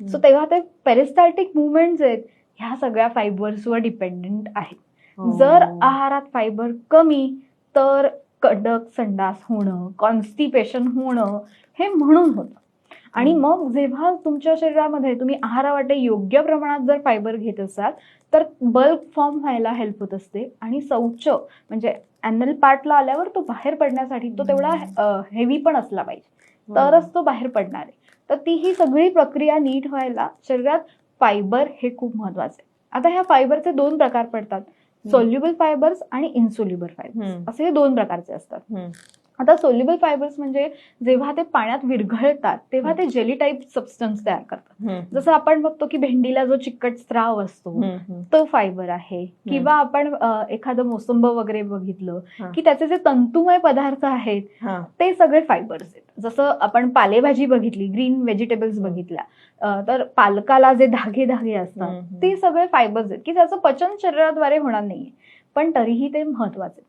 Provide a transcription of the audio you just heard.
So तेव्हा ते peristaltic movements आहेत ह्या सगळ्या फायबर्सवर डिपेंडेंट आहेत. जर आहारात फायबर कमी तर कडक संडास होणं, कॉन्स्टिपेशन होणं हे म्हणून होतं. आणि मग जेव्हा तुमच्या शरीरामध्ये तुम्ही आहारावाटे योग्य प्रमाणात जर फायबर घेत असाल तर बल्क फॉर्म व्हायला हेल्प होत असते आणि शौच म्हणजे ॲनल पार्टला आल्यावर तो बाहेर पडण्यासाठी तो तेवढा हेवी पण असला पाहिजे तरच तो बाहेर पडणार आहे. तर ती ही सगळी प्रक्रिया नीट व्हायला शरीरात फायबर हे खूप महत्वाचे. आता ह्या फायबरचे 2 प्रकार पडतात, सोल्युबल फायबर्स आणि इन्सोल्युबल फायबर्स असे हे 2 प्रकारचे असतात. आता सोल्युबल फायबर्स म्हणजे जेव्हा ते पाण्यात विरघळतात तेव्हा ते जेली टाईप सबस्टन्स तयार करतात. जसं आपण बघतो की भेंडीला जो चिकट स्त्राव असतो तो फायबर आहे, किंवा आपण एखादं मोसंब वगैरे बघितलं की त्याचे जे तंतुमय पदार्थ आहेत ते सगळे फायबर्स आहेत. जसं आपण पालेभाजी बघितली, ग्रीन व्हेजिटेबल्स बघितल्या तर पालकाला जे धागे धागे असतात ते सगळे फायबर्स आहेत की त्याचं पचन शरीराद्वारे होणार नाहीये पण तरीही ते महत्वाचे.